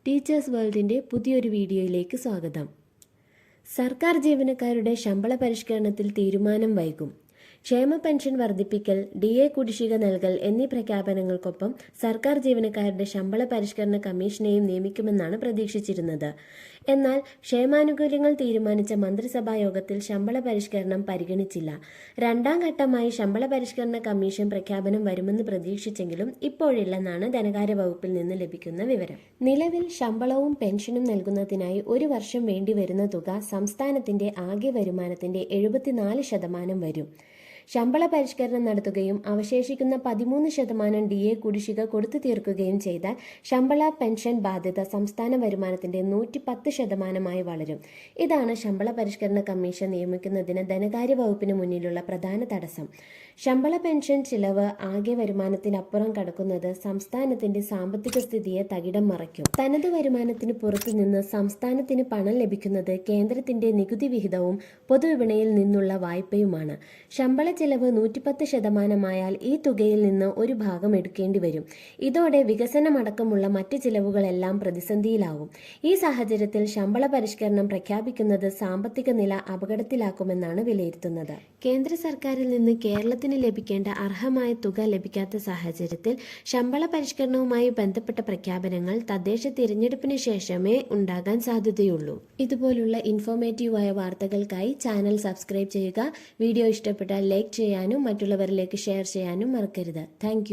Teachers വേൾഡിൻ്റെ പുതിയൊരു വീഡിയോയിലേക്ക് സ്വാഗതം. സർക്കാർ ജീവനക്കാരുടെ ശമ്പള പരിഷ്കരണത്തിൽ തീരുമാനം വൈകും. ക്ഷേമ പെൻഷൻ വർദ്ധിപ്പിക്കൽ, DA കുടിശ്ശിക നൽകൽ എന്നീ പ്രഖ്യാപനങ്ങൾക്കൊപ്പം സർക്കാർ ജീവനക്കാരുടെ ശമ്പള പരിഷ്കരണ കമ്മീഷനെയും നിയമിക്കുമെന്നാണ് പ്രതീക്ഷിച്ചിരുന്നത്. എന്നാൽ ക്ഷേമാനുകൂല്യങ്ങൾ തീരുമാനിച്ച മന്ത്രിസഭാ യോഗത്തിൽ ശമ്പള പരിഷ്കരണം പരിഗണിച്ചില്ല. രണ്ടാം ഘട്ടമായി ശമ്പള പരിഷ്കരണ കമ്മീഷൻ പ്രഖ്യാപനം വരുമെന്ന് പ്രതീക്ഷിച്ചെങ്കിലും ഇപ്പോഴില്ലെന്നാണ് ധനകാര്യ വകുപ്പിൽ നിന്ന് ലഭിക്കുന്ന വിവരം. നിലവിൽ ശമ്പളവും പെൻഷനും നൽകുന്നതിനായി ഒരു വർഷം വേണ്ടിവരുന്ന തുക സംസ്ഥാനത്തിന്റെ ആകെ വരുമാനത്തിന്റെ 74% വരും. ശമ്പള പരിഷ്കരണം നടത്തുകയും അവശേഷിക്കുന്ന 13% DA കുടിശ്ശിക കൊടുത്തു തീർക്കുകയും ചെയ്താൽ ശമ്പള പെൻഷൻ ബാധ്യത സംസ്ഥാന വരുമാനത്തിന്റെ 110% വളരും. ഇതാണ് ശമ്പള പരിഷ്കരണ കമ്മീഷൻ നിയമിക്കുന്നതിന് ധനകാര്യ വകുപ്പിന് മുന്നിലുള്ള പ്രധാന തടസ്സം. ശമ്പള പെൻഷൻ ചിലവ് ആകെ വരുമാനത്തിനപ്പുറം കടക്കുന്നത് സംസ്ഥാനത്തിന്റെ സാമ്പത്തിക സ്ഥിതിയെ തകിടം മറിക്കും. തനത് വരുമാനത്തിന് പുറത്തുനിന്ന് സംസ്ഥാനത്തിന് പണം ലഭിക്കുന്നത് കേന്ദ്രത്തിന്റെ നികുതി വിഹിതവും പൊതുവിപണിയിൽ നിന്നുള്ള വായ്പയുമാണ്. ശമ്പള ചെലവ് 110% ഈ തുകയിൽ നിന്ന് ഒരു ഭാഗം എടുക്കേണ്ടി വരും. ഇതോടെ വികസനമടക്കമുള്ള മറ്റ് ചിലവുകളെല്ലാം പ്രതിസന്ധിയിലാകും. ഈ സാഹചര്യത്തിൽ ശമ്പള പരിഷ്കരണം പ്രഖ്യാപിക്കുന്നത് സാമ്പത്തിക നില അപകടത്തിലാക്കുമെന്നാണ് വിലയിരുത്തുന്നത്. കേന്ദ്ര സർക്കാരിൽ നിന്ന് കേരളത്തിന് ലഭിക്കേണ്ട അർഹമായ തുക ലഭിക്കാത്ത സാഹചര്യത്തിൽ ശമ്പള പരിഷ്കരണവുമായി ബന്ധപ്പെട്ട പ്രഖ്യാപനങ്ങൾ തദ്ദേശ തിരഞ്ഞെടുപ്പിന് ശേഷമേ ഉണ്ടാകാൻ സാധ്യതയുള്ളൂ. ഇതുപോലുള്ള ഇൻഫോർമേറ്റീവായ വാർത്തകൾക്കായി ചാനൽ സബ്സ്ക്രൈബ് ചെയ്യുക. വീഡിയോ ഇഷ്ടപ്പെട്ടാൽ ലൈക്ക് ചെയ്യാനും മറ്റുള്ളവരിലേക്ക് ഷെയർ ചെയ്യാനും മറക്കരുത്. താങ്ക്